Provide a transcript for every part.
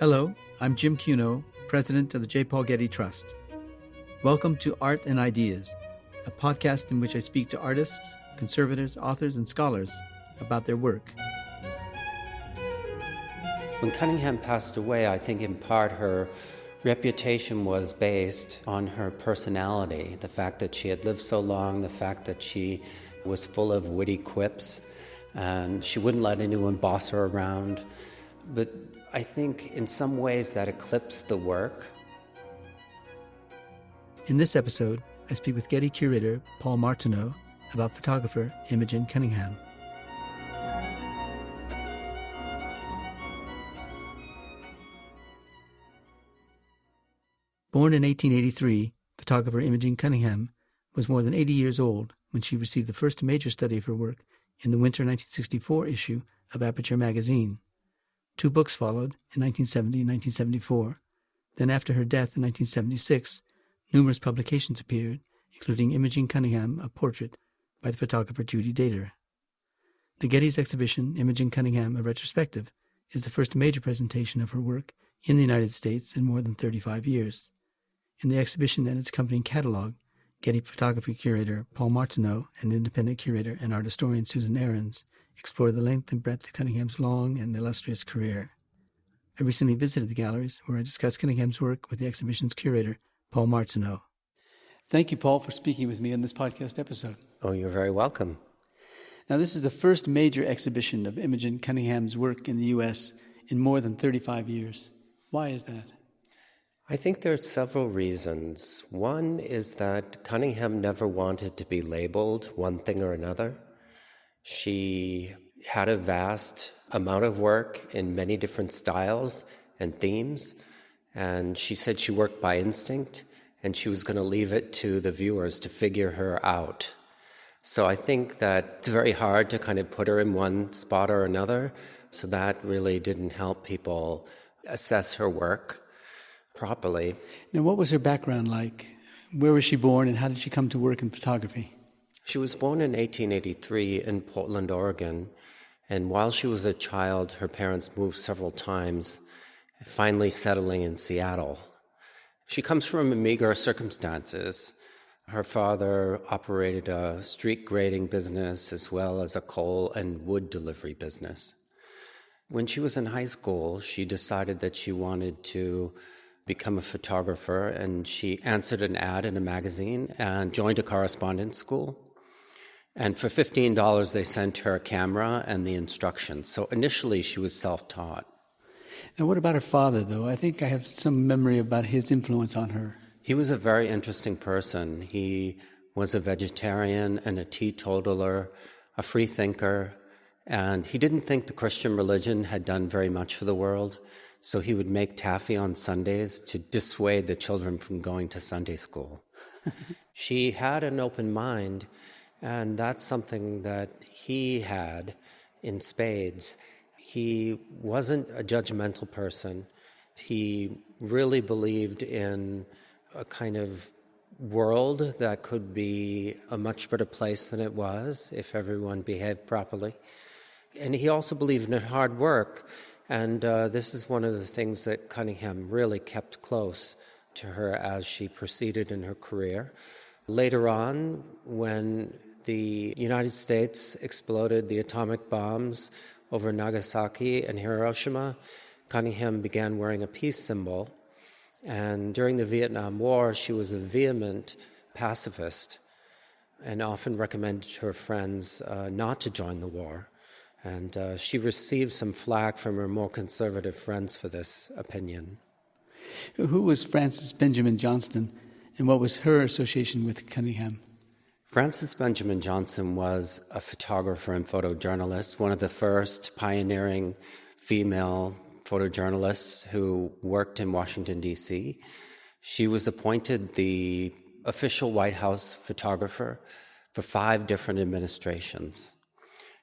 Hello, I'm Jim Cuno, President of the J. Paul Getty Trust. Welcome to Art and Ideas, a podcast in which I speak to artists, conservators, authors, and scholars about their work. When Cunningham passed away, I think in part her reputation was based on her personality, the fact that she had lived so long, the fact that she was full of witty quips, and she wouldn't let anyone boss her around. But I think in some ways that eclipsed the work. In this episode, I speak with Getty curator Paul Martineau about photographer Imogen Cunningham. Born in 1883, photographer Imogen Cunningham was more than 80 years old when she received the first major study of her work in the winter 1964 issue of Aperture magazine. 2 books followed in 1970 and 1974. Then after her death in 1976, numerous publications appeared, including Imogen Cunningham, a portrait, by the photographer Judy Dater. The Getty's exhibition, Imogen Cunningham, a Retrospective, is the first major presentation of her work in the United States in more than 35 years. In the exhibition and its accompanying catalog, Getty photography curator Paul Martineau and independent curator and art historian Susan Ahrens explore the length and breadth of Cunningham's long and illustrious career. I recently visited the galleries where I discussed Cunningham's work with the exhibition's curator, Paul Martineau. Thank you, Paul, for speaking with me on this podcast episode. Oh, you're very welcome. Now, this is the first major exhibition of Imogen Cunningham's work in the U.S. in more than 35 years. Why is that? I think there are several reasons. One is that Cunningham never wanted to be labeled one thing or another. She had a vast amount of work in many different styles and themes, and she said she worked by instinct, and she was going to leave it to the viewers to figure her out. So I think that it's very hard to kind of put her in one spot or another, so that really didn't help people assess her work properly. Now, what was her background like? Where was she born, and how did she come to work in photography? She was born in 1883 in Portland, Oregon, and while she was a child, her parents moved several times, finally settling in Seattle. She comes from meager circumstances. Her father operated a street grading business as well as a coal and wood delivery business. When she was in high school, she decided that she wanted to become a photographer, and she answered an ad in a magazine and joined a correspondence school. And for $15, they sent her a camera and the instructions. So initially, she was self-taught. And what about her father, though? I think I have some memory about his influence on her. He was a very interesting person. He was a vegetarian and a teetotaler, a free thinker, and he didn't think the Christian religion had done very much for the world. So he would make taffy on Sundays to dissuade the children from going to Sunday school. She had an open mind, and that's something that he had in spades. He wasn't a judgmental person. He really believed in a kind of world that could be a much better place than it was if everyone behaved properly. And he also believed in hard work. And this is one of the things that Cunningham really kept close to her as she proceeded in her career. Later on, when the United States exploded the atomic bombs over Nagasaki and Hiroshima, Cunningham began wearing a peace symbol. And during the Vietnam War, she was a vehement pacifist and often recommended to her friends not to join the war. And she received some flack from her more conservative friends for this opinion. Who was Frances Benjamin Johnston, and what was her association with Cunningham? Frances Benjamin Johnston was a photographer and photojournalist, one of the first pioneering female photojournalists who worked in Washington, D.C. She was appointed the official White House photographer for 5 different administrations.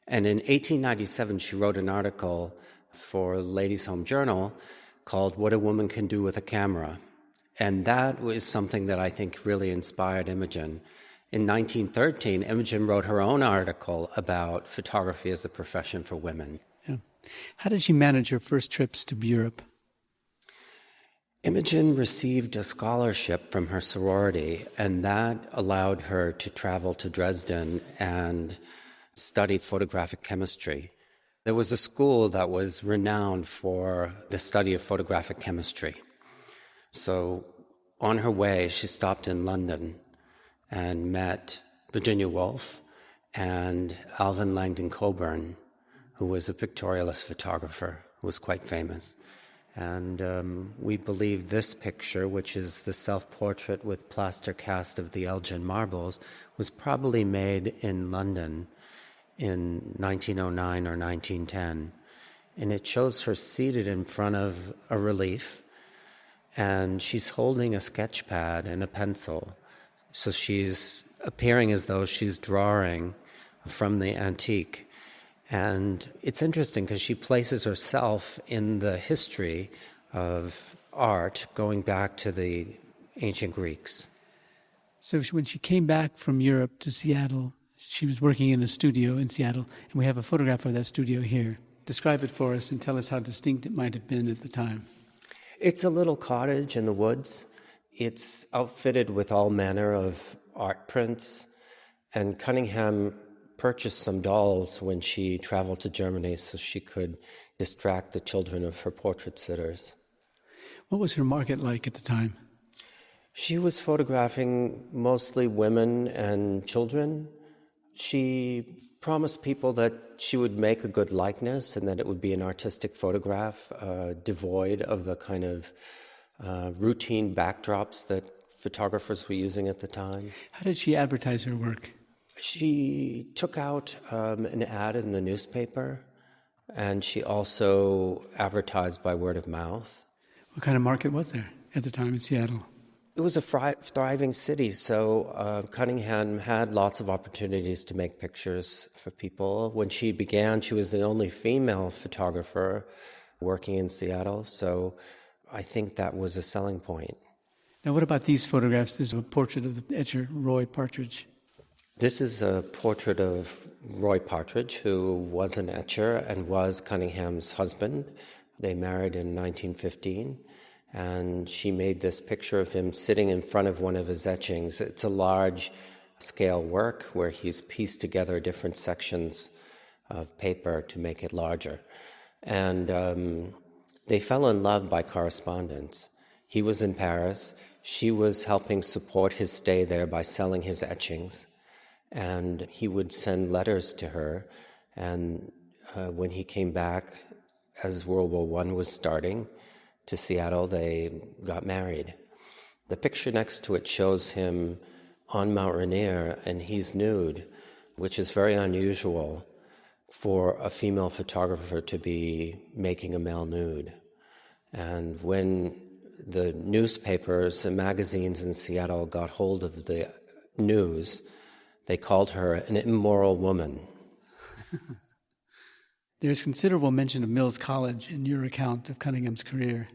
And in 1897, she wrote an article for Ladies' Home Journal called What a Woman Can Do with a Camera. And that was something that I think really inspired Imogen. In 1913, Imogen wrote her own article about photography as a profession for women. Yeah. How did she manage her first trips to Europe? Imogen received a scholarship from her sorority, and that allowed her to travel to Dresden and study photographic chemistry. There was a school that was renowned for the study of photographic chemistry. So on her way, she stopped in London and met Virginia Woolf and Alvin Langdon Coburn, who was a pictorialist photographer who was quite famous. And we believe this picture, which is the self-portrait with plaster cast of the Elgin marbles, was probably made in London in 1909 or 1910. And it shows her seated in front of a relief, and she's holding a sketch pad and a pencil. So she's appearing as though she's drawing from the antique. And it's interesting because she places herself in the history of art going back to the ancient Greeks. So when she came back from Europe to Seattle, she was working in a studio in Seattle, and we have a photograph of that studio here. Describe it for us and tell us how distinct it might have been at the time. It's a little cottage in the woods. It's outfitted with all manner of art prints, and Cunningham purchased some dolls when she traveled to Germany so she could distract the children of her portrait sitters. What was her market like at the time? She was photographing mostly women and children. She promised people that she would make a good likeness and that it would be an artistic photograph, devoid of the kind of routine backdrops that photographers were using at the time. How did she advertise her work? She took out an ad in the newspaper, and she also advertised by word of mouth. What kind of market was there at the time in Seattle? It was a thriving city, so Cunningham had lots of opportunities to make pictures for people. When she began, she was the only female photographer working in Seattle, so I think that was a selling point. Now, what about these photographs? There's a portrait of the etcher Roy Partridge. This is a portrait of Roy Partridge, who was an etcher and was Cunningham's husband. They married in 1915, and she made this picture of him sitting in front of one of his etchings. It's a large-scale work where he's pieced together different sections of paper to make it larger. And they fell in love by correspondence. He was in Paris. She was helping support his stay there by selling his etchings. And he would send letters to her, and when he came back, as World War I was starting, to Seattle, they got married. The picture next to it shows him on Mount Rainier, and he's nude, which is very unusual for a female photographer to be making a male nude. And when the newspapers and magazines in Seattle got hold of the news, they called her an immoral woman. There's considerable mention of Mills College in your account of Cunningham's career.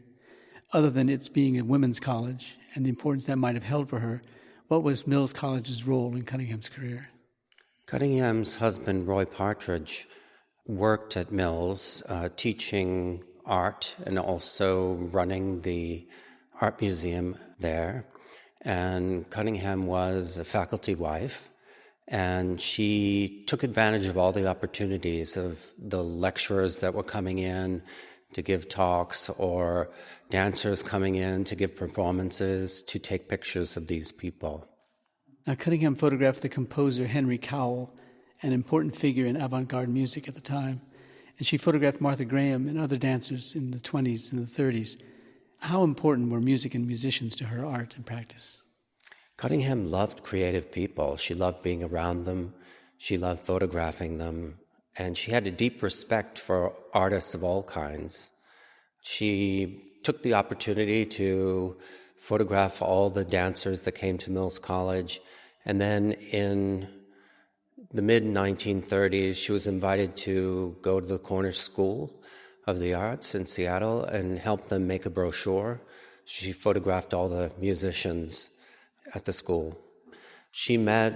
Other than its being a women's college and the importance that might have held for her, what was Mills College's role in Cunningham's career? Cunningham's husband, Roy Partridge, worked at Mills, teaching art and also running the art museum there. And Cunningham was a faculty wife, and she took advantage of all the opportunities of the lecturers that were coming in to give talks or dancers coming in to give performances to take pictures of these people. Now, Cunningham photographed the composer Henry Cowell, an important figure in avant-garde music at the time, and she photographed Martha Graham and other dancers in the 20s and the 30s. How important were music and musicians to her art and practice? Cunningham loved creative people. She loved being around them. She loved photographing them. And she had a deep respect for artists of all kinds. She took the opportunity to photograph all the dancers that came to Mills College. And then in the mid-1930s, she was invited to go to the Cornish School of the Arts in Seattle and help them make a brochure. She photographed all the musicians at the school. She met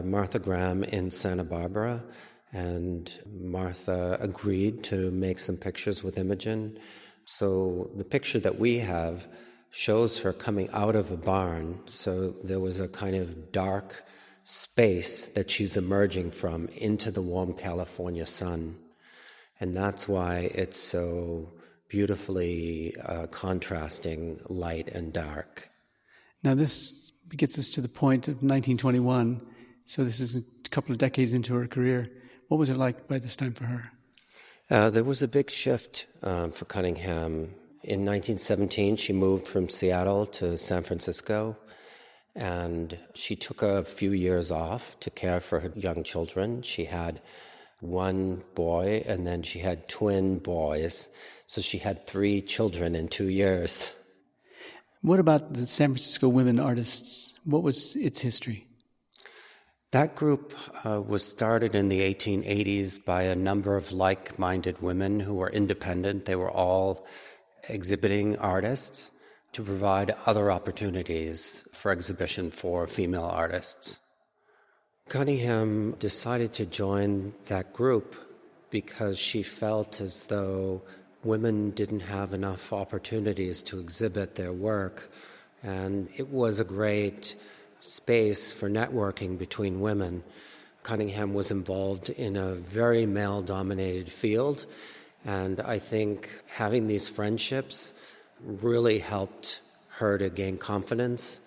Martha Graham in Santa Barbara, and Martha agreed to make some pictures with Imogen. So the picture that we have shows her coming out of a barn. So there was a kind of dark space that she's emerging from into the warm California sun. And that's why it's so beautifully contrasting light and dark. Now this gets us to the point of 1921. So this is a couple of decades into her career. What was it like by this time for her? There was a big shift for Cunningham. In 1917, she moved from Seattle to San Francisco, and she took a few years off to care for her young children. She had one boy, and then she had twin boys, so she had 3 children in 2 years. What about the San Francisco women artists? What was its history? That group was started in the 1880s by a number of like-minded women who were independent. They were all exhibiting artists to provide other opportunities for exhibition for female artists. Cunningham decided to join that group because she felt as though women didn't have enough opportunities to exhibit their work, and it was a great space for networking between women. Cunningham was involved in a very male-dominated field, and I think having these friendships really helped her to gain confidence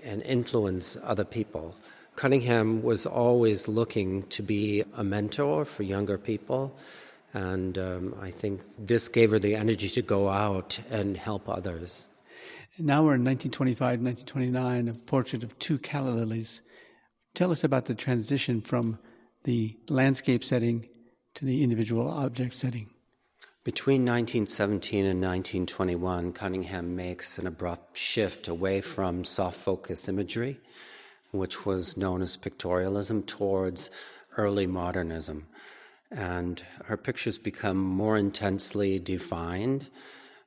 and influence other people. Cunningham was always looking to be a mentor for younger people, and I think this gave her the energy to go out and help others. Now we're in 1925, 1929, a portrait of 2 calla lilies. Tell us about the transition from the landscape setting to the individual object setting. Between 1917 and 1921, Cunningham makes an abrupt shift away from soft focus imagery, which was known as pictorialism, towards early modernism. And her pictures become more intensely defined,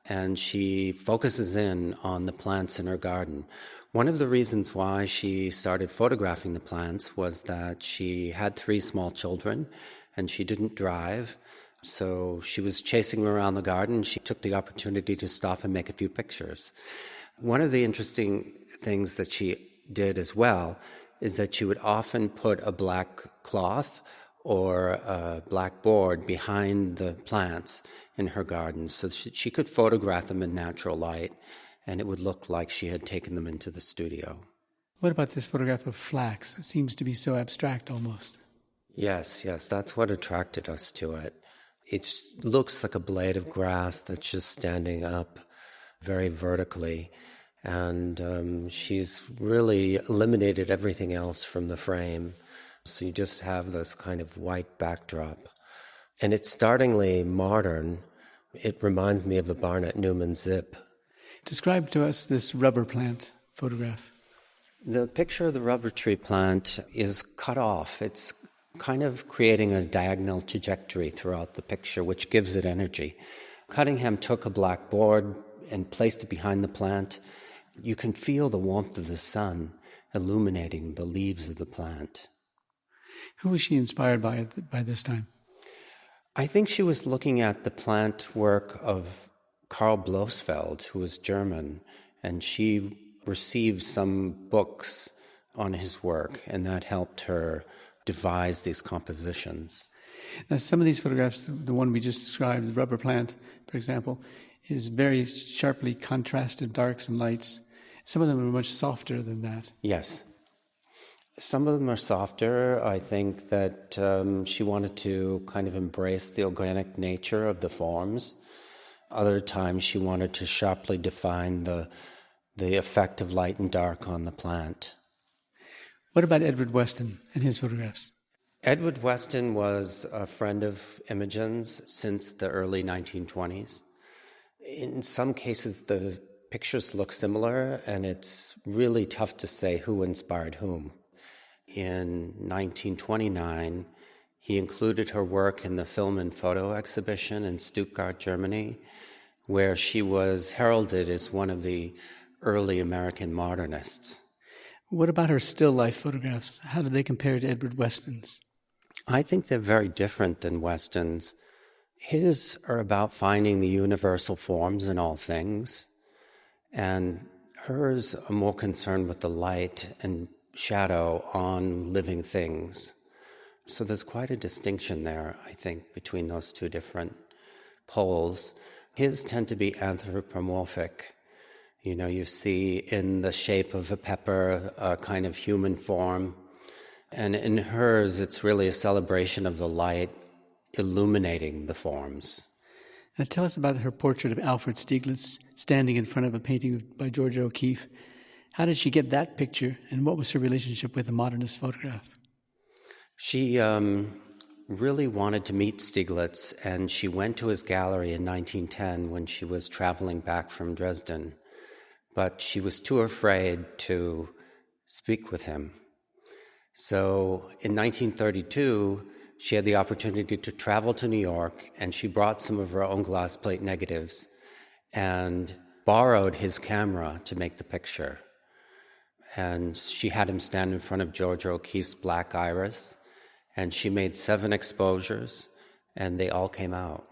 and she focuses in on the plants in her garden. One of the reasons why she started photographing the plants was that she had 3 small children, and she didn't drive. So she was chasing them around the garden. She took the opportunity to stop and make a few pictures. One of the interesting things that she did as well is that she would often put a black cloth or a black board behind the plants in her garden so she could photograph them in natural light, and it would look like she had taken them into the studio. What about this photograph of flax? It seems to be so abstract almost. Yes, that's what attracted us to it. It looks like a blade of grass that's just standing up very vertically, and she's really eliminated everything else from the frame. So you just have this kind of white backdrop. And it's startlingly modern. It reminds me of a barn at Newman Zip. Describe to us this rubber plant photograph. The picture of the rubber tree plant is cut off. It's kind of creating a diagonal trajectory throughout the picture, which gives it energy. Cunningham took a black board and placed it behind the plant. You can feel the warmth of the sun illuminating the leaves of the plant. Who was she inspired by this time? I think she was looking at the plant work of Karl Blossfeld, who was German, and she received some books on his work, and that helped her devise these compositions. Now, some of these photographs, the one we just described, the rubber plant, for example, is very sharply contrasted darks and lights. Some of them are much softer than that. Yes. Some of them are softer. I think that she wanted to kind of embrace the organic nature of the forms. Other times she wanted to sharply define the effect of light and dark on the plant. What about Edward Weston and his photographs? Edward Weston was a friend of Imogen's since the early 1920s. In some cases, the pictures look similar, and it's really tough to say who inspired whom. In 1929, he included her work in the Film and Photo exhibition in Stuttgart, Germany, where she was heralded as one of the early American modernists. What about her still life photographs? How do they compare to Edward Weston's? I think they're very different than Weston's. His are about finding the universal forms in all things, and hers are more concerned with the light and shadow on living things. So there's quite a distinction there, I think, between those two different poles. His tend to be anthropomorphic. You see in the shape of a pepper a kind of human form. And in hers, it's really a celebration of the light illuminating the forms. Now tell us about her portrait of Alfred Stieglitz standing in front of a painting by Georgia O'Keeffe. How did she get that picture, and what was her relationship with the modernist photograph? She really wanted to meet Stieglitz, and she went to his gallery in 1910 when she was traveling back from Dresden. But she was too afraid to speak with him. So in 1932, she had the opportunity to travel to New York, and she brought some of her own glass plate negatives and borrowed his camera to make the picture. And she had him stand in front of Georgia O'Keeffe's Black Iris, and she made 7 exposures, and they all came out,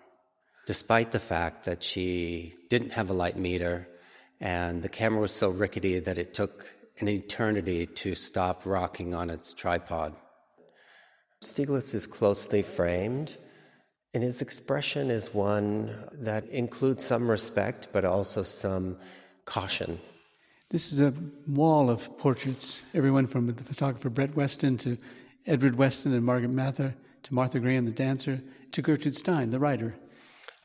despite the fact that she didn't have a light meter, and the camera was so rickety that it took an eternity to stop rocking on its tripod. Stieglitz is closely framed, and his expression is one that includes some respect, but also some caution. This is a wall of portraits, everyone from the photographer Brett Weston to Edward Weston and Margaret Mather to Martha Graham, the dancer, to Gertrude Stein, the writer.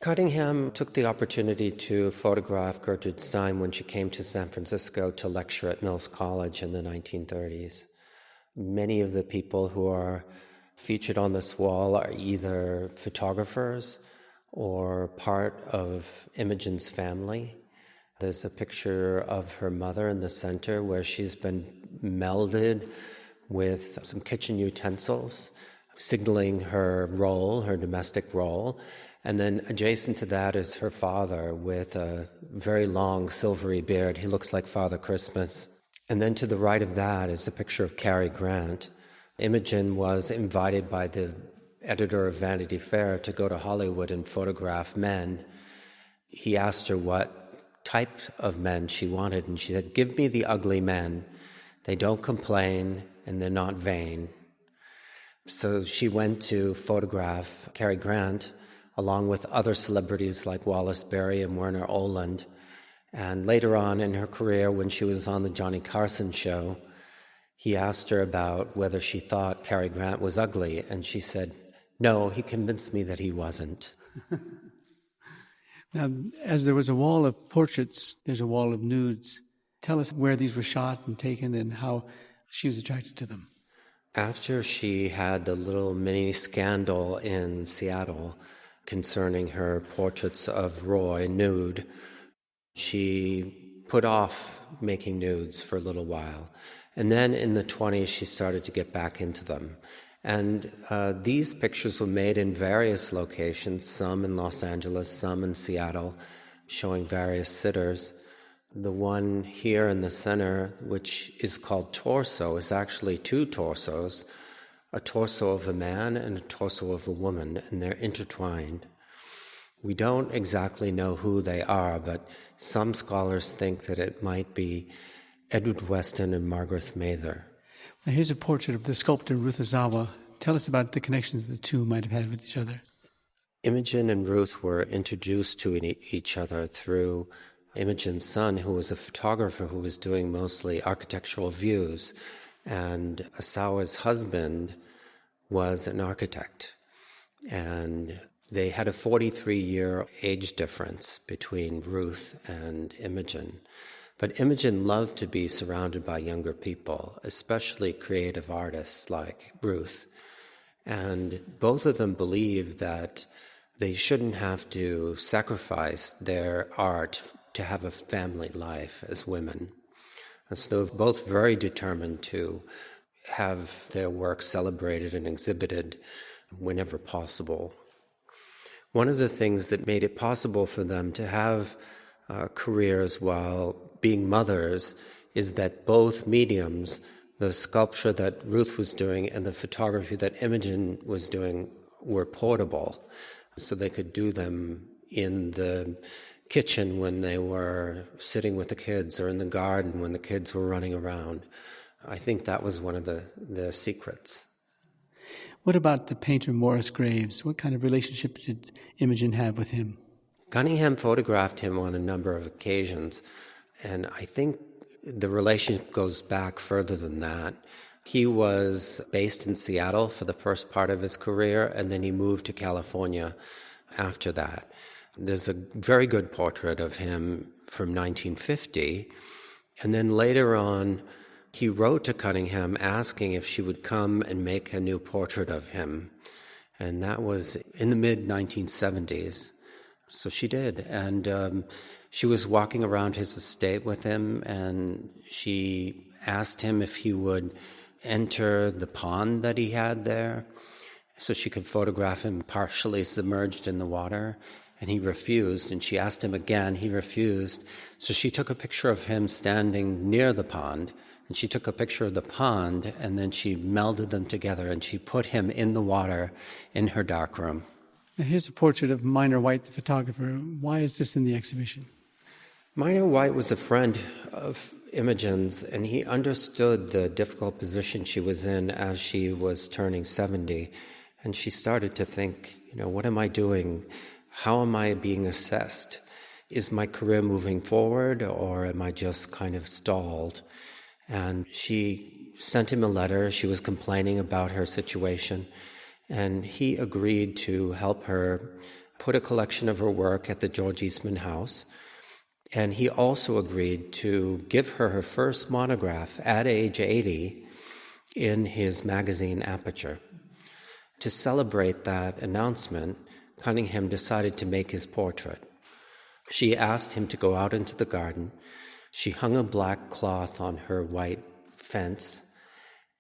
Cunningham took the opportunity to photograph Gertrude Stein when she came to San Francisco to lecture at Mills College in the 1930s. Many of the people who are featured on this wall are either photographers or part of Imogen's family. There's a picture of her mother in the center where she's been melded with some kitchen utensils, signaling her role, her domestic role. And then adjacent to that is her father with a very long silvery beard. He looks like Father Christmas. And then to the right of that is a picture of Cary Grant. Imogen was invited by the editor of Vanity Fair to go to Hollywood and photograph men. He asked her what type of men she wanted, and she said, "Give me the ugly men. They don't complain, and they're not vain." So she went to photograph Cary Grant, along with other celebrities like Wallace Beery and Werner Oland. And later on in her career, when she was on the Johnny Carson show, he asked her about whether she thought Cary Grant was ugly, and she said, "No, he convinced me that he wasn't." Now, as there was a wall of portraits, there's a wall of nudes. Tell us where these were shot and taken and how she was attracted to them. After she had the little mini scandal in Seattle concerning her portraits of Roy nude, she put off making nudes for a little while. And then in the 20s, she started to get back into them. And these pictures were made in various locations, some in Los Angeles, some in Seattle, showing various sitters. The one here in the center, which is called Torso, is actually 2 torsos, a torso of a man and a torso of a woman, and they're intertwined. We don't exactly know who they are, but some scholars think that it might be Edward Weston and Margaret Mather. Now here's a portrait of the sculptor Ruth Ozawa. Tell us about the connections the two might have had with each other. Imogen and Ruth were introduced to each other through Imogen's son, who was a photographer who was doing mostly architectural views, and Ozawa's husband was an architect. And they had a 43-year age difference between Ruth and Imogen. But Imogen loved to be surrounded by younger people, especially creative artists like Ruth. And both of them believed that they shouldn't have to sacrifice their art to have a family life as women. And so they were both very determined to have their work celebrated and exhibited whenever possible. One of the things that made it possible for them to have careers while being mothers is that both mediums, the sculpture that Ruth was doing and the photography that Imogen was doing, were portable. So they could do them in the kitchen when they were sitting with the kids, or in the garden when the kids were running around. I think that was one of the secrets. What about the painter Morris Graves? What kind of relationship did Imogen have with him? Cunningham photographed him on a number of occasions, and I think the relationship goes back further than that. He was based in Seattle for the first part of his career, and then he moved to California after that. There's a very good portrait of him from 1950, and then later on, he wrote to Cunningham asking if she would come and make a new portrait of him, and that was in the mid-1970s. So she did, and she was walking around his estate with him, and she asked him if he would enter the pond that he had there so she could photograph him partially submerged in the water, and he refused, and she asked him again, he refused. So she took a picture of him standing near the pond, and she took a picture of the pond, and then she melded them together, and she put him in the water in her darkroom. Now here's a portrait of Minor White, the photographer. Why is this in the exhibition? Minor White was a friend of Imogen's, and he understood the difficult position she was in as she was turning 70. And she started to think, what am I doing? How am I being assessed? Is my career moving forward, or am I just kind of stalled? And she sent him a letter. She was complaining about her situation, and he agreed to help her put a collection of her work at the George Eastman House. And he also agreed to give her her first monograph at age 80 in his magazine Aperture. To celebrate that announcement, Cunningham decided to make his portrait. She asked him to go out into the garden. She hung a black cloth on her white fence,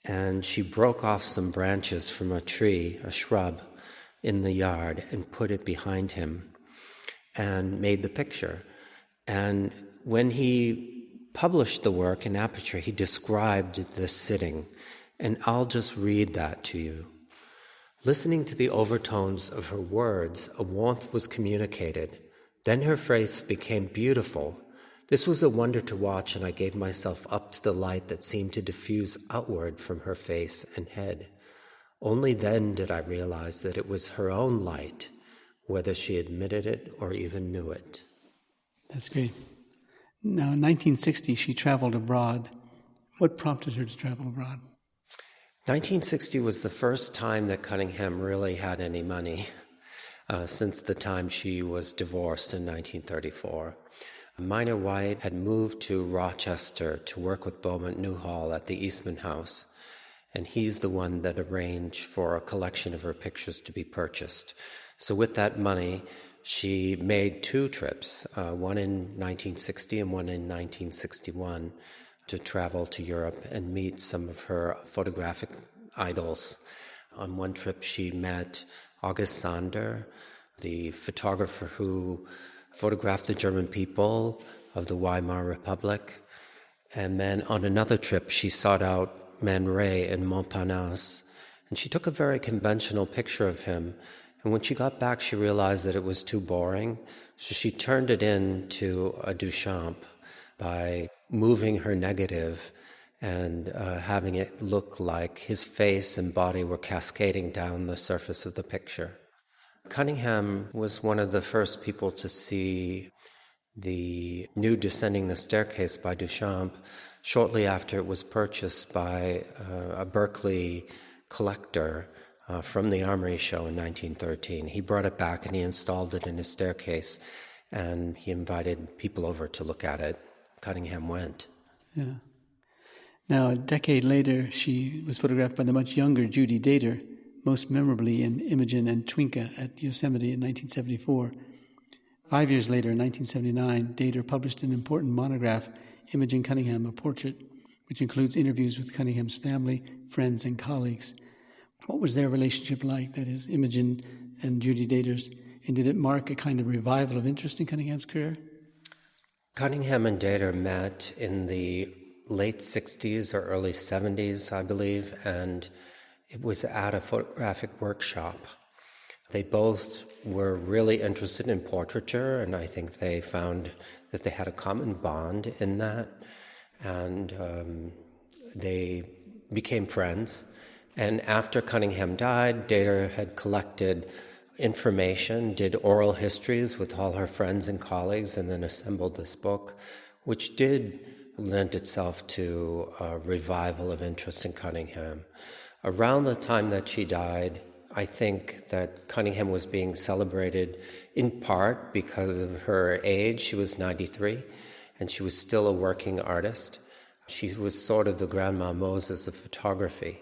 and she broke off some branches from a tree, a shrub, in the yard, and put it behind him, and made the picture. And when he published the work in Aperture, he described the sitting, and I'll just read that to you. Listening to the overtones of her words, a warmth was communicated. Then her face became beautiful. This was a wonder to watch, and I gave myself up to the light that seemed to diffuse outward from her face and head. Only then did I realize that it was her own light, whether she admitted it or even knew it. That's great. Now, in 1960, she traveled abroad. What prompted her to travel abroad? 1960 was the first time that Cunningham really had any money since the time she was divorced in 1934. Minor White had moved to Rochester to work with Beaumont Newhall at the Eastman House, and he's the one that arranged for a collection of her pictures to be purchased. So with that money, she made two trips, one in 1960 and one in 1961, to travel to Europe and meet some of her photographic idols. On one trip, she met August Sander, the photographer who photographed the German people of the Weimar Republic. And then on another trip, she sought out Man Ray in Montparnasse, and she took a very conventional picture of him. And when she got back, she realized that it was too boring, so she turned it into a Duchamp by moving her negative and having it look like his face and body were cascading down the surface of the picture. Cunningham was one of the first people to see the Nude Descending the Staircase by Duchamp shortly after it was purchased by a Berkeley collector from the Armory Show in 1913. He brought it back and he installed it in his staircase, and he invited people over to look at it. Cunningham went. Yeah. Now, a decade later, she was photographed by the much younger Judy Dater, most memorably in Imogen and Twinka at Yosemite in 1974. 5 years later, in 1979, Dater published an important monograph, Imogen Cunningham, A Portrait, which includes interviews with Cunningham's family, friends, and colleagues. What was their relationship like, that is, Imogen and Judy Dater's, and did it mark a kind of revival of interest in Cunningham's career? Cunningham and Dater met in the late 60s or early 70s, I believe, and it was at a photographic workshop. They both were really interested in portraiture, and I think they found that they had a common bond in that. And they became friends. And after Cunningham died, Data had collected information, did oral histories with all her friends and colleagues, and then assembled this book, which did lend itself to a revival of interest in Cunningham. Around the time that she died, I think that Cunningham was being celebrated in part because of her age. She was 93, and she was still a working artist. She was sort of the Grandma Moses of photography.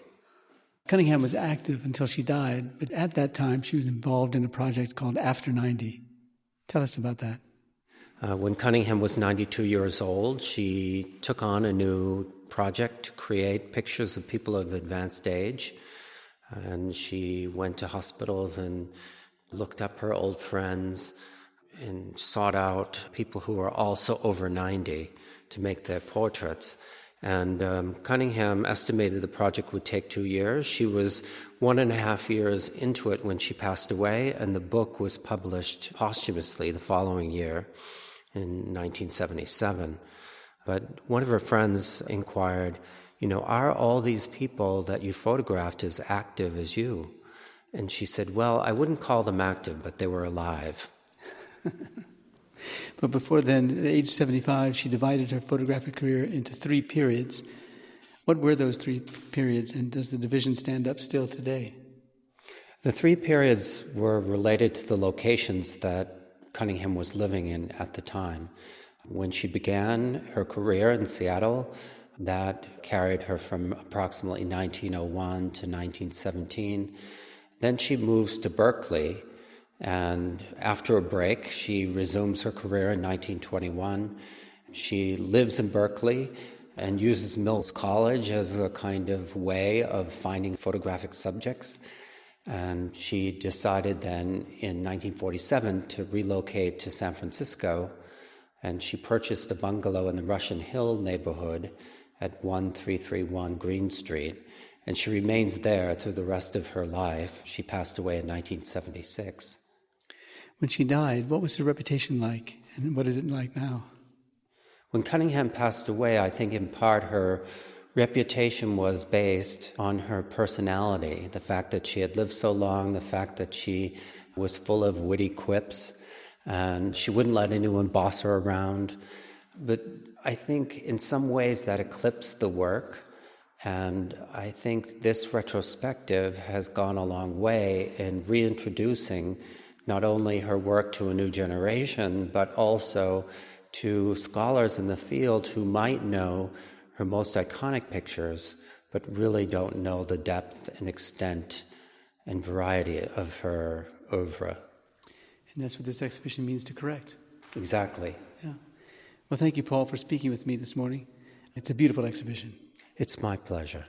Cunningham was active until she died, but at that time she was involved in a project called After 90. Tell us about that. When Cunningham was 92 years old, she took on a new project to create pictures of people of advanced age. And she went to hospitals and looked up her old friends and sought out people who were also over 90 to make their portraits. And Cunningham estimated the project would take 2 years. She was 1.5 years into it when she passed away, and the book was published posthumously the following year in 1977. But one of her friends inquired, are all these people that you photographed as active as you? And she said, well, I wouldn't call them active, but they were alive. But before then, at age 75, she divided her photographic career into 3 periods. What were those 3 periods, and does the division stand up still today? The 3 periods were related to the locations that Cunningham was living in at the time. When she began her career in Seattle, that carried her from approximately 1901 to 1917. Then she moves to Berkeley, and after a break, she resumes her career in 1921. She lives in Berkeley and uses Mills College as a kind of way of finding photographic subjects. And she decided then in 1947 to relocate to San Francisco, and she purchased a bungalow in the Russian Hill neighborhood at 1331 Green Street, and she remains there through the rest of her life. She passed away in 1976. When she died, what was her reputation like, and what is it like now? When Cunningham passed away, I think in part her reputation was based on her personality, the fact that she had lived so long, the fact that she was full of witty quips, and she wouldn't let anyone boss her around. But I think in some ways that eclipsed the work, and I think this retrospective has gone a long way in reintroducing not only her work to a new generation, but also to scholars in the field who might know her most iconic pictures, but really don't know the depth and extent and variety of her oeuvre. And that's what this exhibition means to correct. Exactly. Yeah. Well, thank you, Paul, for speaking with me this morning. It's a beautiful exhibition. It's my pleasure.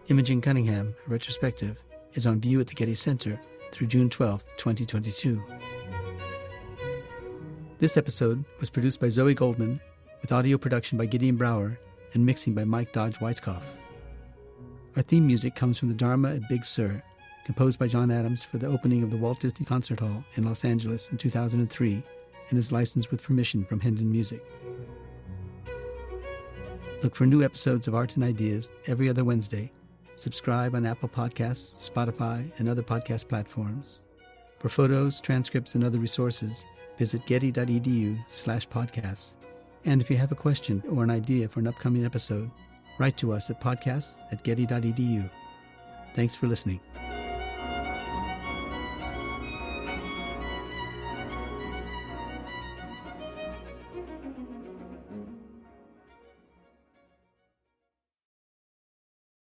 Imogen Cunningham, a retrospective, is on view at the Getty Center through June 12, 2022. This episode was produced by Zoe Goldman, with audio production by Gideon Brower and mixing by Mike Dodge-Weitzkopf. Our theme music comes from the Dharma at Big Sur, composed by John Adams for the opening of the Walt Disney Concert Hall in Los Angeles in 2003, and is licensed with permission from Hendon Music. Look for new episodes of Art and Ideas every other Wednesday. Subscribe on Apple Podcasts, Spotify, and other podcast platforms. For photos, transcripts, and other resources, visit getty.edu/podcasts. And if you have a question or an idea for an upcoming episode, write to us at podcasts@getty.edu. Thanks for listening.